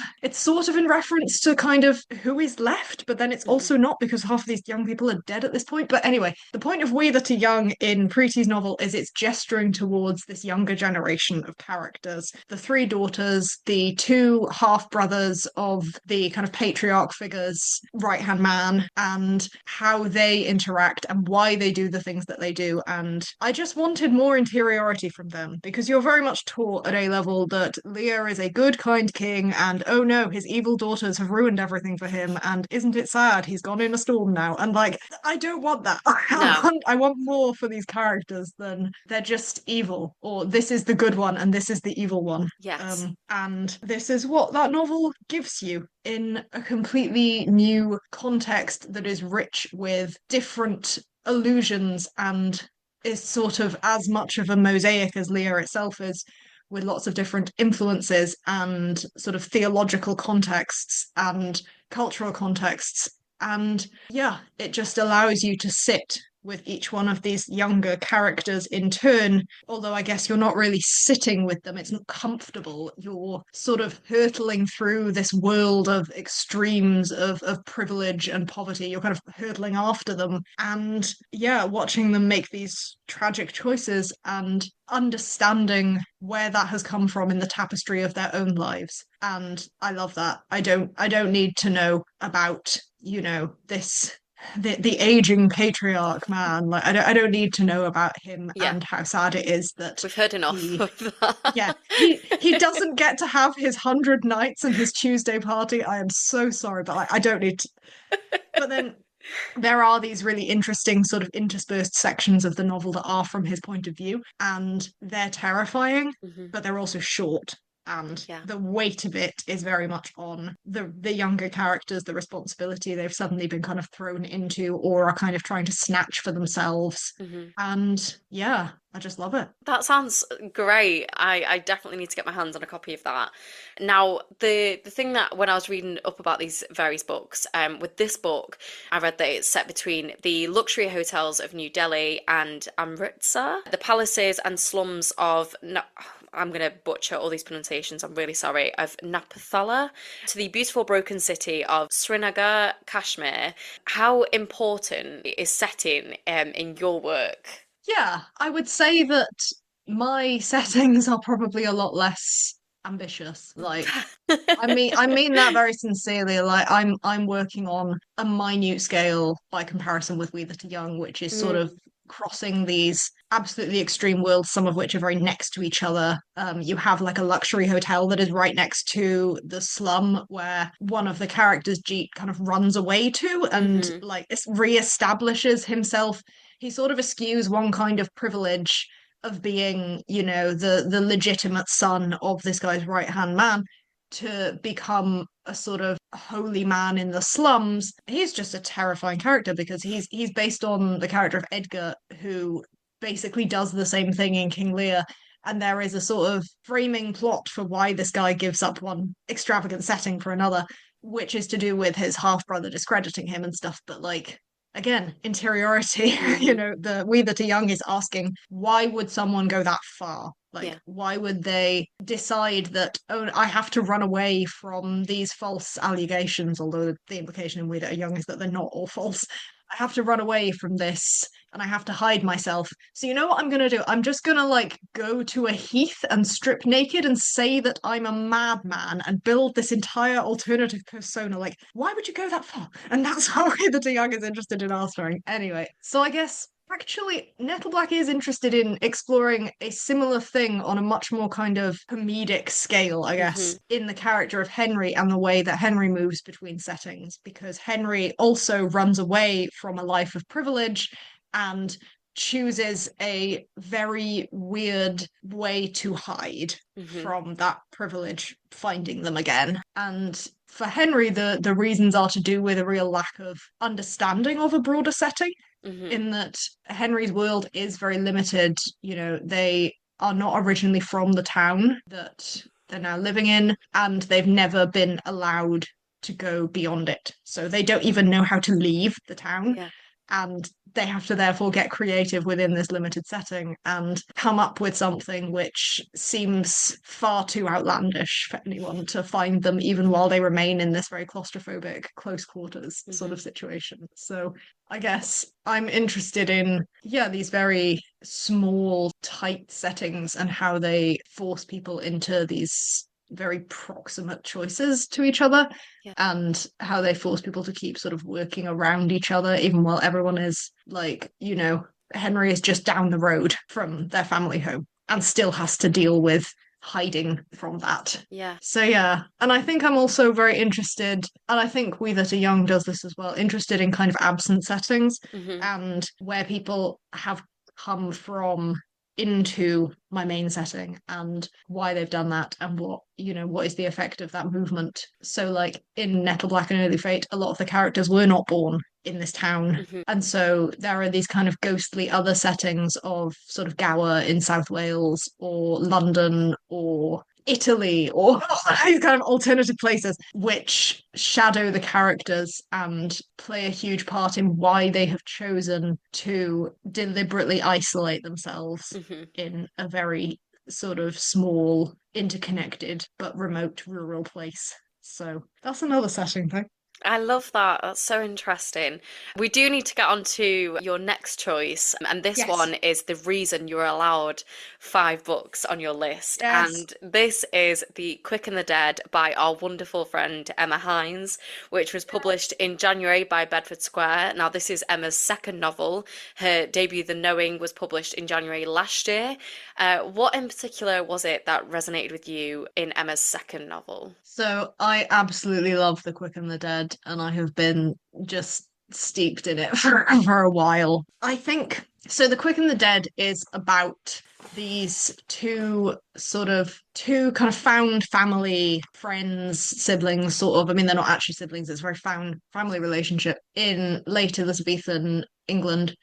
in reference to kind of who is left, but then it's Mhm. also not because half of these young people are dead at this point. But anyway, the point of We That Are Young in Preeti's novel is it's gesturing towards this younger generation of characters. The three daughters, the two half brothers of the kind of patriarch figure's right hand man, and how they interact and why they do the things that they do. And I just wanted more interiority from them because you're very much taught at A level that Lear is a good, kind king, and oh no, his evil daughters have ruined everything for him. And isn't it sad? He's gone in a storm now. And like, I don't want that. No. I want more for these characters than they're just evil, or this is the good one and this is the evil one. Yes. And this is what that novel gives you in a completely new context that is rich with different allusions and is sort of as much of a mosaic as Lear itself is, with lots of different influences and sort of theological contexts and cultural contexts. And yeah, it just allows you to sit with each one of these younger characters in turn, although I guess you're not really sitting with them. It's not comfortable. You're sort of hurtling through this world of extremes of privilege and poverty. You're kind of hurtling after them. And yeah, watching them make these tragic choices and understanding where that has come from in the tapestry of their own lives. And I love that. I don't need to know about, this the aging patriarch man. Like I don't need to know about him Yeah. and how sad it is that We've heard enough he of that. yeah, he doesn't get to have his 100 nights and his Tuesday party. I am so sorry, but like, I don't need to. But then there are these really interesting sort of interspersed sections of the novel that are from his point of view, and they're terrifying, Mhm. but they're also short. And Yeah. the weight of it is very much on the younger characters, the responsibility they've suddenly been kind of thrown into or are kind of trying to snatch for themselves. Mhm. And yeah, I just love it. That sounds great. I definitely need to get my hands on a copy of that. Now, the thing that when I was reading up about these various books, with this book, I read that it's set between the luxury hotels of New Delhi and Amritsar, the palaces and slums of I'm going to butcher all these pronunciations, I'm really sorry, of Napathala to the beautiful broken city of Srinagar, Kashmir. How important is setting in your work? Yeah, I would say that my settings are probably a lot less ambitious. Like, I mean that very sincerely. Like, I'm working on a minute scale by comparison with We That Are Young, which is sort Mm, of crossing these absolutely extreme worlds, some of which are very next to each other. You have like a luxury hotel that is right next to the slum where one of the characters, Jeet, kind of runs away to and hmm. like reestablishes himself. He sort of eschews one kind of privilege of being, the legitimate son of this guy's right-hand man to become a sort of holy man in the slums. He's just a terrifying character because he's based on the character of Edgar, who basically does the same thing in King Lear. And there is a sort of framing plot for why this guy gives up one extravagant setting for another, which is to do with his half brother discrediting him and stuff. But like, again, interiority, Hmm. the We That Are Young is asking, why would someone go that far? Like, Yeah. why would they decide that, oh, I have to run away from these false allegations? Although the implication in We That Are Young is that they're not all false. I have to run away from this and I have to hide myself. So, you know what I'm going to do? I'm just going to like go to a heath and strip naked and say that I'm a madman and build this entire alternative persona. Like, why would you go that far? And that's how the Young is interested in answering. Anyway, so I guess actually, Nettleblack is interested in exploring a similar thing on a much more kind of comedic scale, I Hmm. guess, in the character of Henry and the way that Henry moves between settings, because Henry also runs away from a life of privilege and chooses a very weird way to hide Hmm. from that privilege, finding them again. And for Henry, the reasons are to do with a real lack of understanding of a broader setting, Hmm. in that Henry's world is very limited. They are not originally from the town that they're now living in, and they've never been allowed to go beyond it. So they don't even know how to leave the town. Yeah. And they have to therefore get creative within this limited setting and come up with something which seems far too outlandish for anyone to find them, even while they remain in this very claustrophobic, close quarters sort Hmm. of situation. So I guess I'm interested in, yeah, these very small, tight settings and how they force people into these very proximate choices to each other, Yeah. and how they force people to keep sort of working around each other, even while everyone is like, Henry is just down the road from their family home and still has to deal with hiding from that. Yeah. So yeah, and I think I'm also very interested, and I think We That Are Young does this as well, interested in kind of absent settings Hmm. and where people have come from into my main setting and why they've done that and what is the effect of that movement. So like in Nettle Black and Early Fate, a lot of the characters were not born in this town. Hmm. And so there are these kind of ghostly other settings of sort of Gower in South Wales or London or Italy or these kind of alternative places which shadow the characters and play a huge part in why they have chosen to deliberately isolate themselves Hmm. in a very sort of small, interconnected, but remote rural place. So that's another setting thing. I love that. That's so interesting. We do need to get on to your next choice, and this Yes. one is the reason you're allowed 5 books on your list. Yes. And this is The Quick and the Dead by our wonderful friend Emma Hines, which was published in January by Bedford Square. Now, this is Emma's second novel. Her debut, The Knowing, was published in January last year. What in particular was it that resonated with you in Emma's second novel? So I absolutely love The Quick and the Dead, and I have been just steeped in it for a while. I think so. The Quick and the Dead is about these two kind of found family friends, siblings, sort of. I mean, they're not actually siblings, it's a very found family relationship in late Elizabethan England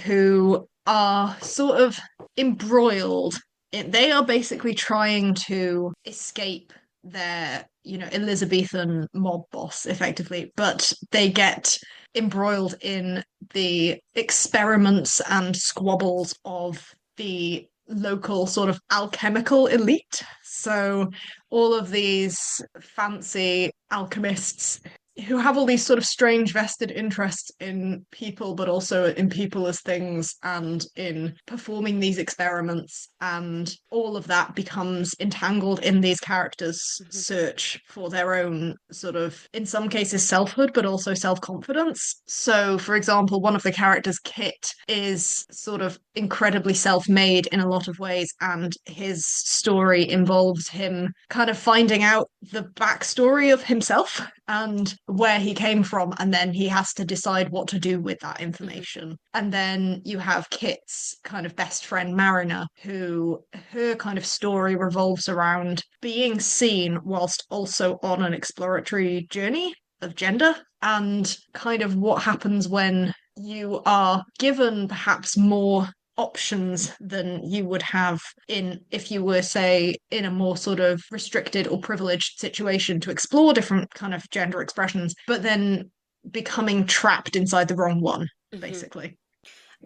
who are sort of embroiled. They are basically trying to escape their, Elizabethan mob boss, effectively, but they get embroiled in the experiments and squabbles of the local sort of alchemical elite. So all of these fancy alchemists who have all these sort of strange vested interests in people, but also in people as things and in performing these experiments. And all of that becomes entangled in these characters' Mhm. search for their own sort of, in some cases, selfhood, but also self-confidence. So, for example, one of the characters, Kit, is sort of incredibly self-made in a lot of ways, and his story involves him kind of finding out the backstory of himself and where he came from, and then he has to decide what to do with that Mhm. information. And then you have Kit's kind of best friend, Mariner, who her kind of story revolves around being seen whilst also on an exploratory journey of gender and kind of what happens when you are given perhaps more options than you would have in if you were, say, in a more sort of restricted or privileged situation to explore different kind of gender expressions, but then becoming trapped inside the wrong one, Mhm. basically.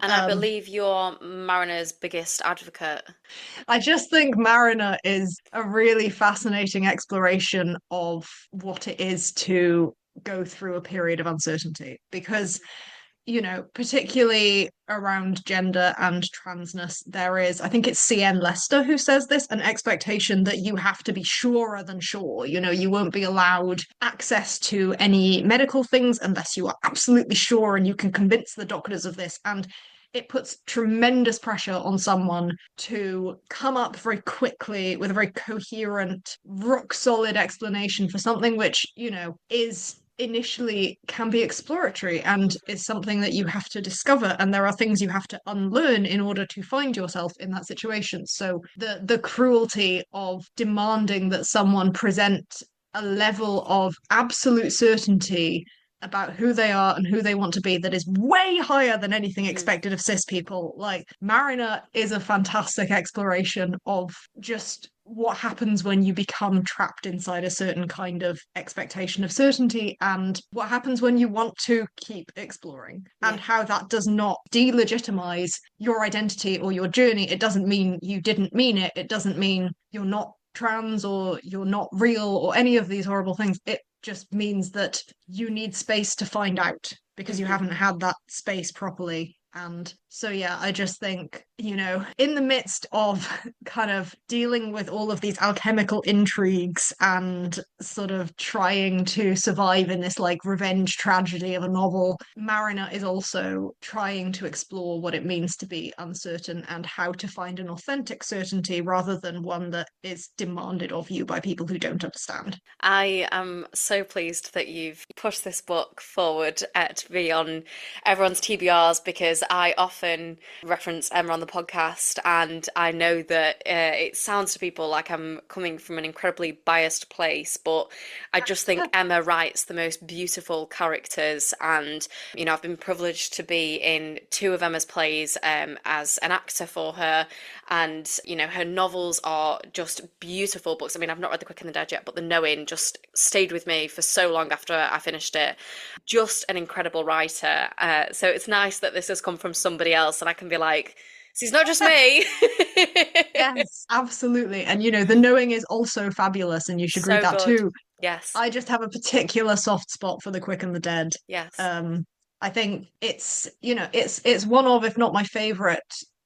And I Um, believe you're Mariner's biggest advocate. I just think Mariner is a really fascinating exploration of what it is to go through a period of uncertainty because particularly around gender and transness, there is, I think it's C.N. Lester who says this, an expectation that you have to be surer than sure. You won't be allowed access to any medical things unless you are absolutely sure and you can convince the doctors of this. And it puts tremendous pressure on someone to come up very quickly with a very coherent, rock solid explanation for something which, is initially can be exploratory and Mhm. is something that you have to discover, and there are things you have to unlearn in order to find yourself in that situation. So the cruelty of demanding that someone present a level of absolute certainty about who they are and who they want to be that is way higher than anything Mhm. expected of cis people. Like Mariner is a fantastic exploration of just what happens when you become trapped inside a certain kind of expectation of certainty and what happens when you want to keep exploring and Yeah. how that does not delegitimize your identity or your journey. It doesn't mean you didn't mean it. It doesn't mean you're not trans or you're not real or any of these horrible things. It just means that you need space to find out because you Mhm. haven't had that space properly. And so, yeah, I just think, in the midst of kind of dealing with all of these alchemical intrigues and sort of trying to survive in this like revenge tragedy of a novel, Mariner is also trying to explore what it means to be uncertain and how to find an authentic certainty rather than one that is demanded of you by people who don't understand. I am so pleased that you've pushed this book forward to be on everyone's TBRs because I often reference Emma on the podcast, and I know that it sounds to people like I'm coming from an incredibly biased place, but I just think Emma writes the most beautiful characters, and I've been privileged to be in two of Emma's plays as an actor for her, and her novels are just beautiful books. I mean, I've not read The Quick and the Dead yet, but The Knowing just stayed with me for so long after I finished it. Just an incredible writer. So it's nice that this has come from somebody else, and I can be like, "This is not just me." Yes, absolutely. And The Knowing is also fabulous, and you should read So that good. too. Yes. I just have a particular soft spot for The Quick and the Dead. Yes. Um, I think it's one of, if not my favorite,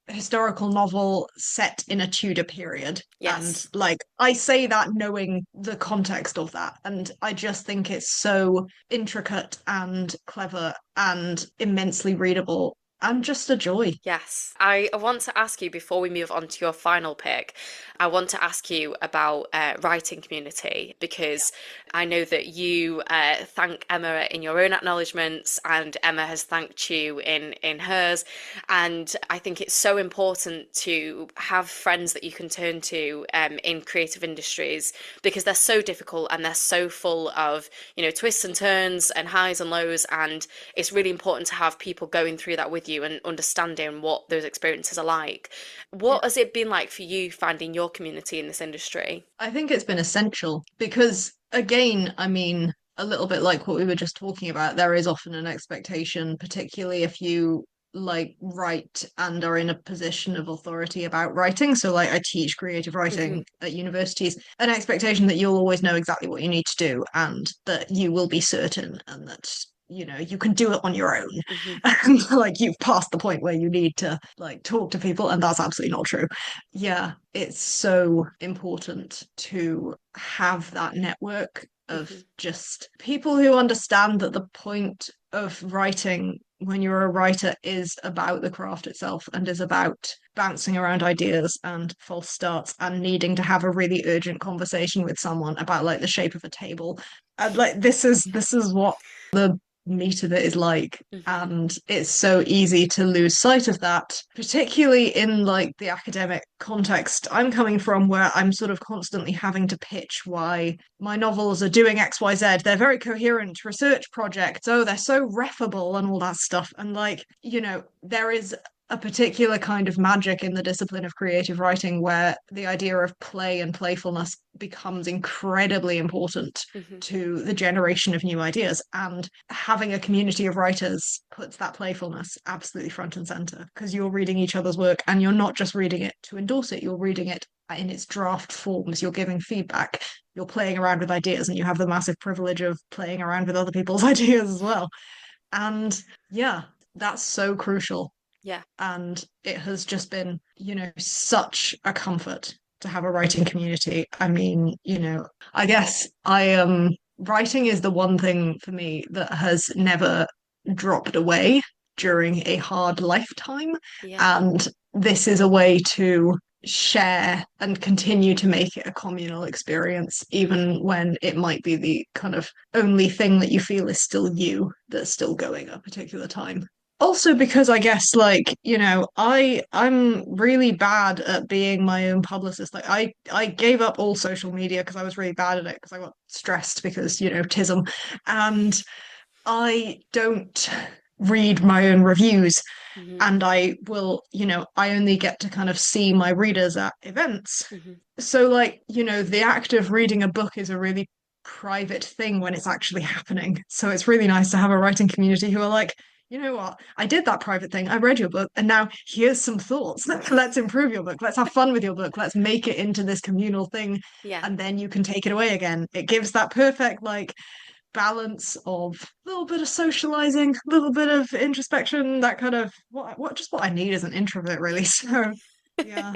historical novel set in a Tudor period. And Yes. like I say that knowing the context of that. And I just think it's so intricate and clever and immensely readable and just a joy. Yes. I want to ask you before we move on to your final pick, I want to ask you about writing community because I know that you thank Emma in your own acknowledgements and Emma has thanked you in hers. And I think it's so important to have friends that you can turn to in creative industries because they're so difficult and they're so full of, twists and turns and highs and lows. And it's really important to have people going through that with you and understanding what those experiences are like. Yeah. What has it been like for you finding your community in this industry? I think it's been essential because, again, I mean, a little bit like what we were just talking about, there is often an expectation, particularly if you like write and are in a position of authority about writing. So like I teach creative Hmm. writing at universities, an expectation that you'll always know exactly what you need to do and that you will be certain and that you can do it on your own. Hmm. And like you've passed the point where you need to like talk to people, and that's absolutely not true. Yeah, it's so important to have that network of Hmm. just people who understand that the point of writing when you're a writer is about the craft itself and is about bouncing around ideas and false starts and needing to have a really urgent conversation with someone about like the shape of a table. And like this is what the meat of it is like. Hmm. And it's so easy to lose sight of that, particularly in like the academic context I'm coming from, where I'm sort of constantly having to pitch why my novels are doing XYZ. They're very coherent research projects. Oh, they're so refable and all that stuff. And like, there is a particular kind of magic in the discipline of creative writing where the idea of play and playfulness becomes incredibly important Hmm. to the generation of new ideas. And having a community of writers puts that playfulness absolutely front and center because you're reading each other's work and you're not just reading it to endorse it, you're reading it in its draft forms, you're giving feedback, you're playing around with ideas, and you have the massive privilege of playing around with other people's ideas as well. And yeah, that's so crucial. Yeah. And it has just been, such a comfort to have a writing community. I mean, I guess writing is the one thing for me that has never dropped away during a hard lifetime. Yeah. And this is a way to share and continue to make it a communal experience, even when it might be the kind of only thing that you feel is still you that's still going at a particular time. Also because I guess like, I'm really bad at being my own publicist. Like I gave up all social media because I was really bad at it because I got stressed because, tism. And I don't read my own reviews, Hmm. and I will, I only get to kind of see my readers at events. Hmm. So, like, the act of reading a book is a really private thing when it's actually happening. So it's really nice to have a writing community who are like, you know what? I did that private thing. I read your book, and now here's some thoughts. Let's improve your book. Let's have fun with your book. Let's make it into this communal thing, Yeah. and then you can take it away again. It gives that perfect, like, balance of a little bit of socializing, a little bit of introspection, that kind of what I need as an introvert, really. So, yeah.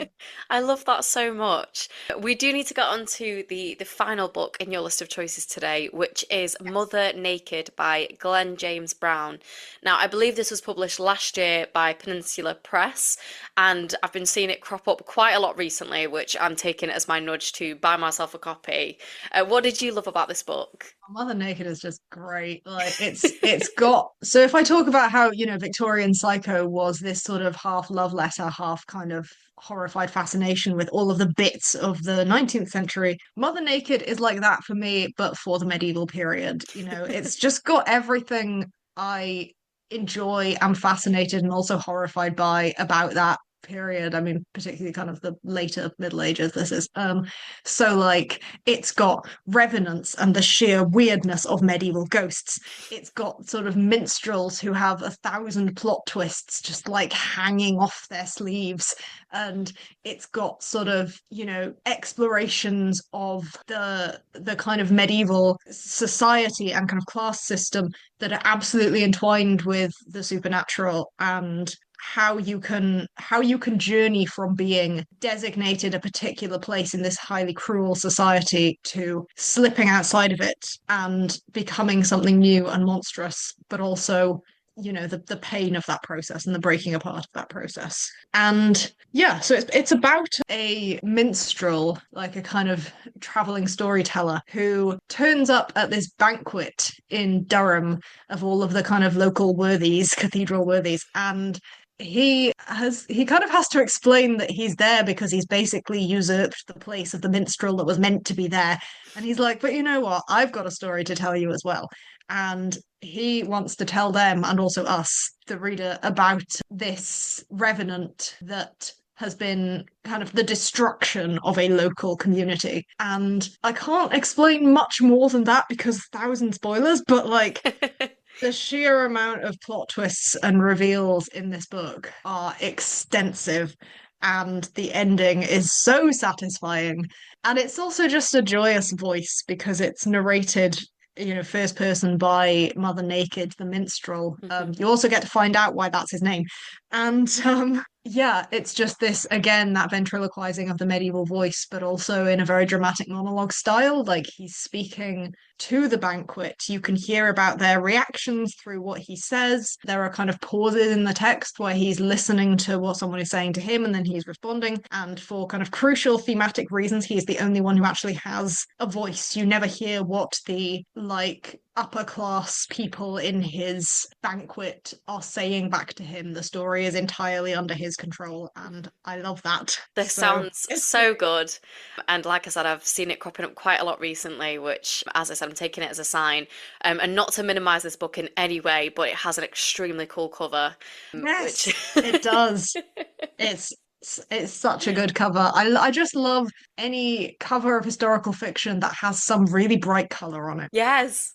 I love that so much. We do need to get on to the final book in your list of choices today, which is Mother Naked by Glenn James Brown. Now, I believe this was published last year by Peninsula Press, and I've been seeing it crop up quite a lot recently, which I'm taking as my nudge to buy myself a copy. What did you love about this book? Mother Naked is just great. Like it's got so if I talk about how, Victorian Psycho was this sort of half love letter, half kind of horrified fascination with all of the bits of the 19th century, Mother Naked is like that for me, but for the medieval period. It's just got everything I enjoy, am fascinated and also horrified by about that period. I mean, particularly kind of the later Middle Ages, this is. So like it's got revenants and the sheer weirdness of medieval ghosts. It's got sort of minstrels who have 1,000 plot twists just like hanging off their sleeves. And it's got sort of, explorations of the kind of medieval society and kind of class system that are absolutely entwined with the supernatural, and how you can journey from being designated a particular place in this highly cruel society to slipping outside of it and becoming something new and monstrous, but also the pain of that process and the breaking apart of that process. And yeah, so it's about a minstrel, like a kind of traveling storyteller who turns up at this banquet in Durham of all of the kind of local worthies, cathedral worthies, and he kind of has to explain that he's there because he's basically usurped the place of the minstrel that was meant to be there. And he's like, but you know what? I've got a story to tell you as well. And he wants to tell them and also us, the reader, about this revenant that has been kind of the destruction of a local community. And I can't explain much more than that because 1,000 spoilers, but like The sheer amount of plot twists and reveals in this book are extensive, and the ending is so satisfying. And it's also just a joyous voice because it's narrated, first person by Mother Naked, the minstrel. Mhm. You also get to find out why that's his name. And yeah, it's just this, again, that ventriloquizing of the medieval voice, but also in a very dramatic monologue style. Like he's speaking to the banquet. You can hear about their reactions through what he says. There are kind of pauses in the text where he's listening to what someone is saying to him and then he's responding. And for kind of crucial thematic reasons, he is the only one who actually has a voice. You never hear what the like upper class people in his banquet are saying back to him. The story is entirely under his control, and I love that. This So sounds it's so good. And like I said, I've seen it cropping up quite a lot recently, which, as I said, I'm taking it as a sign. And not to minimize this book in any way, but it has an extremely cool cover, which yes, it does. It's it's such a good cover. I just love any cover of historical fiction that has some really bright color on it. yes.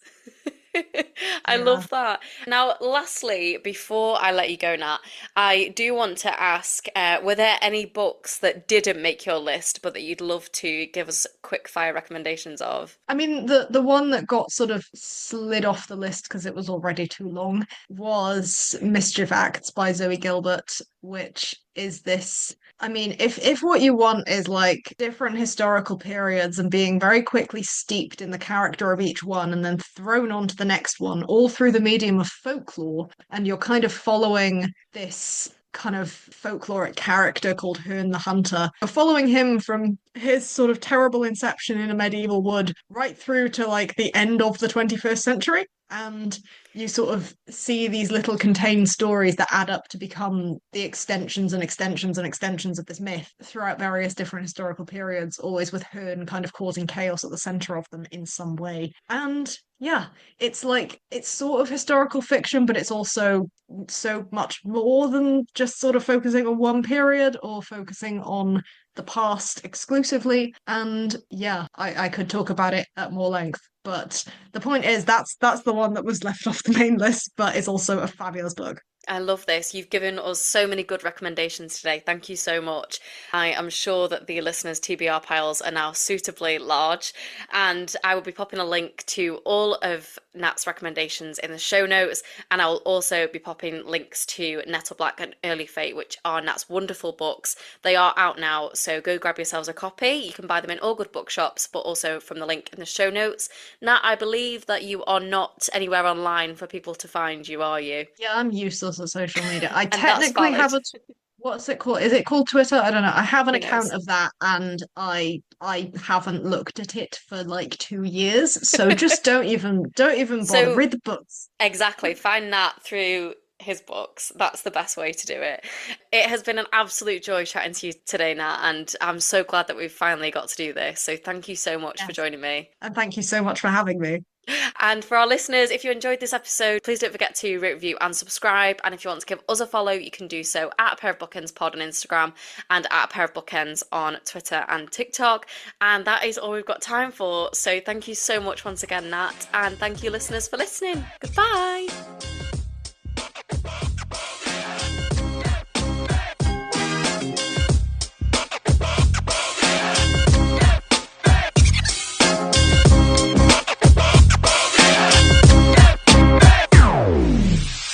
I Yeah. love that. Now, lastly, before I let you go, Nat, I do want to ask, were there any books that didn't make your list, but that you'd love to give us quick fire recommendations of? I mean, the one that got sort of slid off the list because it was already too long was Mischief Acts by Zoe Gilbert, which is this. I mean, if what you want is like different historical periods and being very quickly steeped in the character of each one and then thrown onto the next one, all through the medium of folklore, and you're kind of following this kind of folkloric character called Herne the Hunter. We're following him from his sort of terrible inception in a medieval wood right through to like the end of the 21st century. And you sort of see these little contained stories that add up to become the extensions and extensions and extensions of this myth throughout various different historical periods, always with Herne kind of causing chaos at the center of them in some way. And yeah, it's like it's sort of historical fiction, but it's also so much more than just sort of focusing on one period or focusing on the past exclusively. And yeah, I could talk about it at more length. But the point is that's the one that was left off the main list, but it's also a fabulous book. I love this. You've given us so many good recommendations today. Thank you so much. I am sure that the listeners' TBR piles are now suitably large, and I will be popping a link to all of Nat's recommendations in the show notes, and I will also be popping links to Nettle Black and Early Fate, which are Nat's wonderful books. They are out now, so go grab yourselves a copy. You can buy them in all good bookshops, but also from the link in the show notes. Nat, I believe that you are not anywhere online for people to find you, are you? Yeah, I'm useless at social media. I And that's technically have valid. a what's it called? Is it called Twitter? I don't know. I have an Who account knows? of that and I haven't looked at it for like 2 years. So just don't even bother. So Read the books. exactly, find Nat through his books. That's the best way to do it. It has been an absolute joy chatting to you today, Nat, and I'm so glad that we've finally got to do this. So thank you so much for Yes. joining me. And thank you so much for having me. And for our listeners, if you enjoyed this episode, please don't forget to rate, review, and subscribe. And if you want to give us a follow, you can do so at a pair of bookends pod on Instagram and at a pair of bookends on Twitter and TikTok. And that is all we've got time for. So thank you so much once again, Nat, and thank you, listeners, for listening. Goodbye.